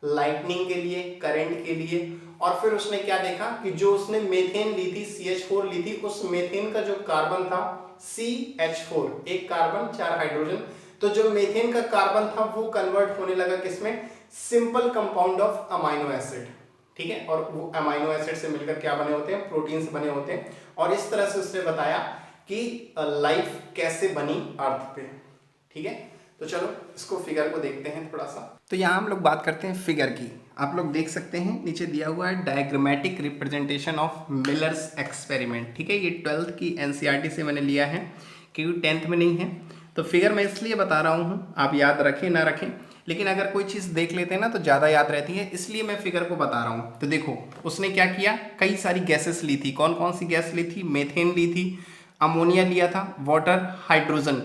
लाइटनिंग के लिए, करंट के लिए। और फिर उसने क्या देखा कि जो उसने मीथेन ली थी, CH4 ली थी, उस मीथेन का जो कार्बन था CH4, एक कार्बन 4 हाइड्रोजन, तो जो मीथेन का कार्बन था वो कन्वर्ट होने लगा किसमें? Simple compound of amino acid. ठीक है, और वो अमाइनो एसिड से मिलकर क्या बने होते हैं? प्रोटीन्स बने होते हैं। और इस तरह से उसने बताया कि लाइफ कैसे बनी अर्थ पे। ठीक है, तो चलो इसको फिगर को देखते हैं थोड़ा सा। तो यहाँ हम लोग बात करते हैं फिगर की। आप लोग देख सकते हैं नीचे दिया हुआ है diagrammatic representation of millers experiment. ठीक है, ये 12th की NCERT से मैंने लिया है, क्योंकि 10th में नहीं है। तो फिगर मैं इसलिए बता रहा हूँ, आप याद रखें ना रखें, लेकिन अगर कोई चीज़ देख लेते हैं ना तो ज़्यादा याद रहती है, इसलिए मैं फिगर को बता रहा हूँ। तो देखो, उसने क्या किया? कई सारी गैसेस ली थी। कौन कौन सी गैस ली थी? मीथेन ली थी, अमोनिया लिया था, वाटर, हाइड्रोजन।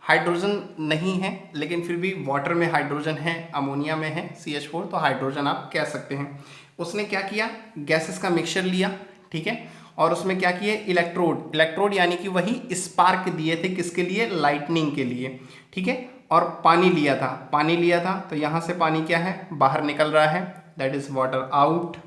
हाइड्रोजन नहीं है, लेकिन फिर भी वाटर में हाइड्रोजन है, अमोनिया में है CH4, तो हाइड्रोजन आप कह सकते हैं। उसने क्या किया? गैसेस का मिक्सचर लिया। ठीक है, और उसमें क्या किए? इलेक्ट्रोड यानी कि वही स्पार्क दिए थे, किसके लिए? लाइटनिंग के लिए। ठीक है, और पानी लिया था, तो यहाँ से पानी क्या है? बाहर निकल रहा है, दैट इज वाटर आउट।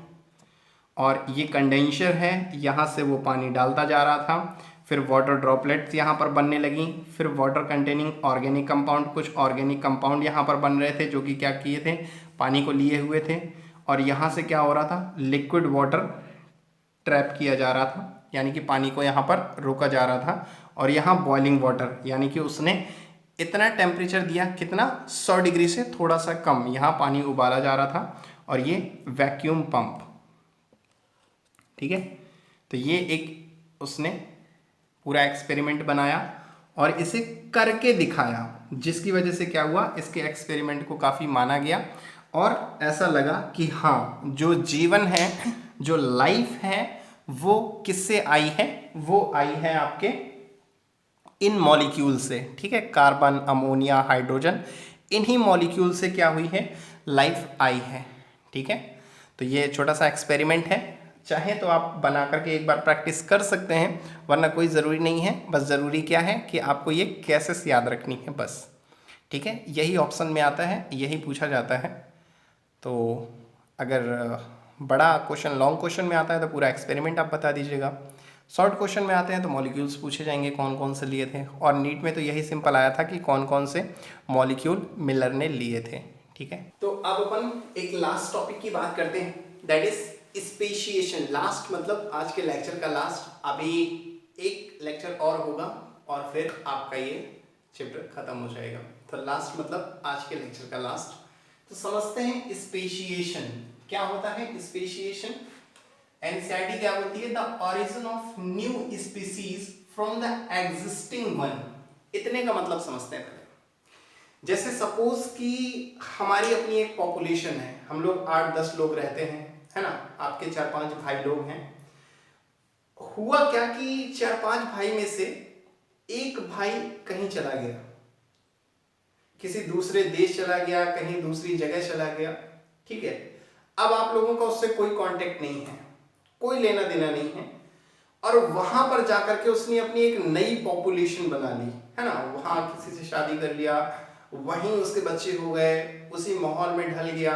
और ये कंडेंसर है, यहाँ से वो पानी डालता जा रहा था। फिर वाटर ड्रॉपलेट्स यहाँ पर बनने लगी। फिर वाटर कंटेनिंग ऑर्गेनिक कंपाउंड, कुछ ऑर्गेनिक कंपाउंड यहाँ पर बन रहे थे, जो कि क्या किए थे? पानी को लिए हुए थे। और यहाँ से क्या हो रहा था? लिक्विड वाटर ट्रैप किया जा रहा था, यानी कि पानी को यहाँ पर रोका जा रहा था। और यहाँ बॉइलिंग वाटर, यानी कि उसने इतना टेम्परेचर दिया, कितना? 100 डिग्री से थोड़ा सा कम, यहाँ पानी उबाला जा रहा था। और ये वैक्यूम पंप। ठीक है, तो ये एक उसने पूरा एक्सपेरिमेंट बनाया और इसे करके दिखाया, जिसकी वजह से क्या हुआ? इसके एक्सपेरिमेंट को काफ़ी माना गया और ऐसा लगा कि हाँ, जो जीवन है, जो लाइफ है, वो किससे आई है? वो आई है आपके इन मॉलिक्यूल से, ठीक है, कार्बन, अमोनिया, हाइड्रोजन, इन्हीं मॉलिक्यूल से क्या हुई है, लाइफ आई है, ठीक है। तो ये छोटा सा एक्सपेरिमेंट है, चाहे तो आप बना करके एक बार प्रैक्टिस कर सकते हैं, वरना कोई ज़रूरी नहीं है। बस ज़रूरी क्या है कि आपको ये कैसेस याद रखनी है बस, ठीक है। यही ऑप्शन में आता है, यही पूछा जाता है। तो अगर बड़ा क्वेश्चन, लॉन्ग क्वेश्चन में आता है तो पूरा एक्सपेरिमेंट आप बता दीजिएगा। शॉर्ट क्वेश्चन में आते हैं तो मॉलिक्यूल्स पूछे जाएंगे कौन कौन से लिए थे, और नीट में तो यही सिंपल आया था कि कौन कौन से मॉलिक्यूल मिलर ने लिए थे, ठीक है। तो अब अपन एक लास्ट टॉपिक की बात करते हैं, दैट इज स्पेशिएशन। लास्ट मतलब आज के लेक्चर का लास्ट। अभी एक लेक्चर और होगा और फिर आपका ये चैप्टर खत्म हो जाएगा। तो लास्ट मतलब आज के लेक्चर का लास्ट। तो समझते हैं स्पेशिएशन क्या होता है। स्पेशिएशन एनसीईआरटी क्या बोलती है, the origin of new species from the existing one. इतने का मतलब समझते हैं पहले। जैसे सपोज कि हमारी अपनी एक पॉपुलेशन है, हम लोग 8-10 लोग रहते हैं, है ना, आपके 4-5 भाई लोग हैं। हुआ क्या कि 4-5 भाई में से एक भाई कहीं चला गया, किसी दूसरे देश चला गया, कहीं दूसरी जगह चला गया, ठीक है। अब आप लोगों का उससे कोई कांटेक्ट नहीं है, कोई लेना देना नहीं है, और वहां पर जाकर के उसने अपनी एक नई पॉपुलेशन बना ली, है ना। वहां किसी से शादी कर लिया, वहीं उसके बच्चे हो गए, उसी माहौल में ढल गया,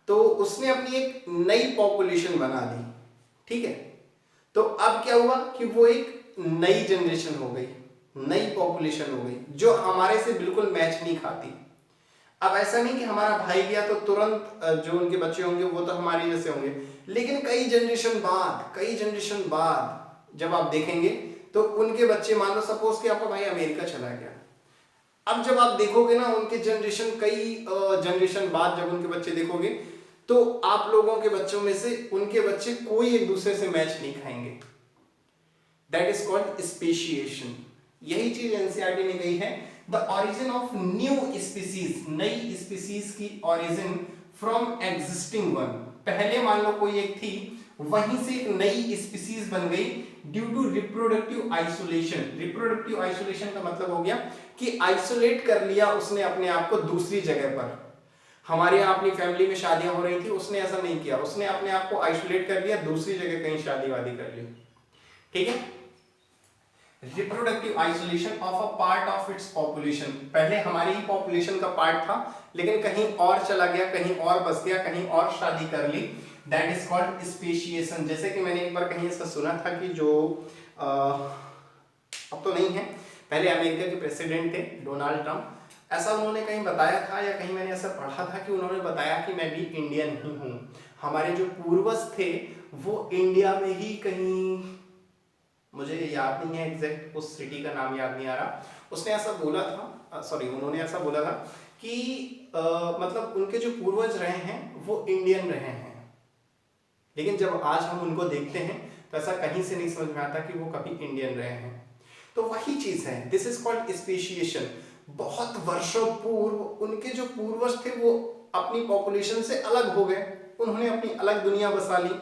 तो उसने अपनी एक नई पॉपुलेशन बना ली, ठीक है। तो अब क्या हुआ कि वो एक नई जनरेशन हो गई, नई पॉपुलेशन हो गई, जो हमारे से बिल्कुल मैच नहीं खाती। अब ऐसा नहीं कि हमारा भाई गया तो तुरंत जो उनके बच्चे होंगे वो तो हमारे जैसे होंगे, लेकिन कई जनरेशन बाद जब आप देखेंगे तो उनके बच्चे, मान लो सपोज कि आपका भाई अमेरिका चला गया, अब जब आप देखोगे ना उनके जनरेशन, कई जनरेशन बाद जब उनके बच्चे देखोगे तो आप लोगों के बच्चों में से उनके बच्चे कोई एक दूसरे से मैच नहीं खाएंगे। That is called speciation. यही चीज एनसीईआरटी ने कही है, the origin of new species, नई स्पीसीज की ऑरिजिन फ्रॉम एग्जिस्टिंग वन। पहले मान लो कोई एक थी, वहीं से एक नई स्पीसीज बन गई due to reproductive isolation. Reproductive isolation का मतलब हो गया कि आइसोलेट कर लिया उसने अपने आप को दूसरी जगह पर। हमारे यहाँ अपनी फैमिली में शादियां हो रही थी, उसने ऐसा नहीं किया, उसने अपने आप को आइसोलेट कर लिया, दूसरी जगह कहीं शादी वादी कर ली, ठीक है। Reproductive isolation of a part of its population. पहले हमारी ही पॉपुलेशन का पार्ट था, लेकिन कहीं और चला गया, कहीं और बस गया, कहीं और शादी कर ली। That is called speciation. जैसे कि मैंने एक बार कहीं ऐसा सुना था कि जो अब तो नहीं है, पहले अमेरिका के प्रेसिडेंट थे डोनाल्ड ट्रंप, ऐसा उन्होंने कहीं बताया था या कहीं मैंने ऐसा पढ़ा था कि उन्होंने बताया कि मैं भी इंडियन ही हूँ, हमारे जो पूर्वज थे वो इंडिया में ही कहीं, मुझे याद नहीं है एग्जैक्ट उस सिटी का नाम याद नहीं आ रहा, उसने ऐसा बोला था, सॉरी उन्होंने ऐसा बोला था कि मतलब उनके जो पूर्वज रहे हैं वो इंडियन रहे हैं, लेकिन जब आज हम उनको देखते हैं तो ऐसा कहीं से नहीं समझ में आता कि वो कभी इंडियन रहे हैं। तो वही चीज है, दिस इज कॉल्ड स्पेशिएशन। बहुत वर्षों पूर्व उनके जो पूर्वज थे वो अपनी पॉपुलेशन से अलग हो गए, उन्होंने अपनी अलग दुनिया बसा ली,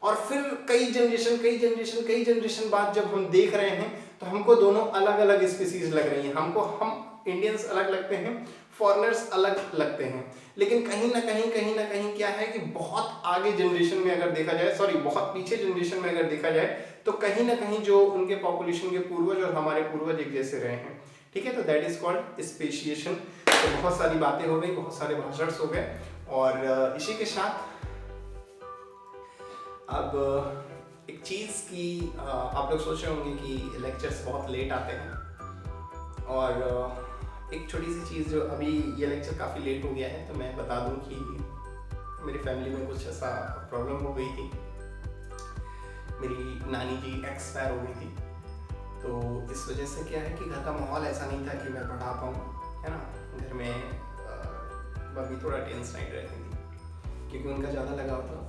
और फिर कई जनरेशन बाद जब हम देख रहे हैं तो हमको दोनों अलग अलग स्पीसीज लग रही हैं, हमको हम इंडियंस अलग लगते हैं, फॉरेनर्स अलग लगते हैं। लेकिन कहीं ना कहीं क्या है कि बहुत आगे जनरेशन में अगर देखा जाए, सॉरी बहुत पीछे जनरेशन में अगर देखा जाए, तो कहीं ना कहीं जो उनके पॉपुलेशन के पूर्वज और हमारे पूर्वज एक जैसे रहे हैं, ठीक है। तो दैट इज कॉल्ड स्पेशिएशन। तो बहुत सारी बातें हो गई, बहुत सारे भाषण हो गए, और इसी के साथ अब एक चीज़ की आप लोग सोच रहे होंगे कि लेक्चर्स बहुत लेट आते हैं, और एक छोटी सी चीज़, जो अभी ये लेक्चर काफ़ी लेट हो गया है, तो मैं बता दूं कि मेरी फैमिली में कुछ ऐसा प्रॉब्लम हो गई थी, मेरी नानी जी एक्सपायर हो गई थी। तो इस वजह से क्या है कि घर का माहौल ऐसा नहीं था कि मैं पढ़ा पाऊँ, है ना। घर में मम्मी थोड़ा टेंशन रहती थी क्योंकि उनका ज़्यादा लगाव था,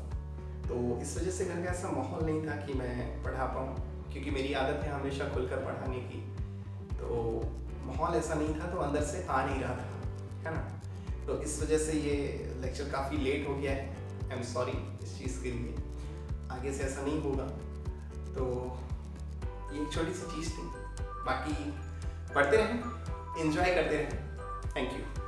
तो इस वजह से घर का ऐसा माहौल नहीं था कि मैं पढ़ा पाऊँ, क्योंकि मेरी आदत है हमेशा खुलकर पढ़ाने की। तो माहौल ऐसा नहीं था, तो अंदर से आ नहीं रहा था, है ना। तो इस वजह से ये लेक्चर काफ़ी लेट हो गया है, आई एम सॉरी इस चीज़ के लिए, आगे से ऐसा नहीं होगा। तो ये एक छोटी सी चीज़ थी, बाकी पढ़ते रहें, एंजॉय करते रहें। Thank you.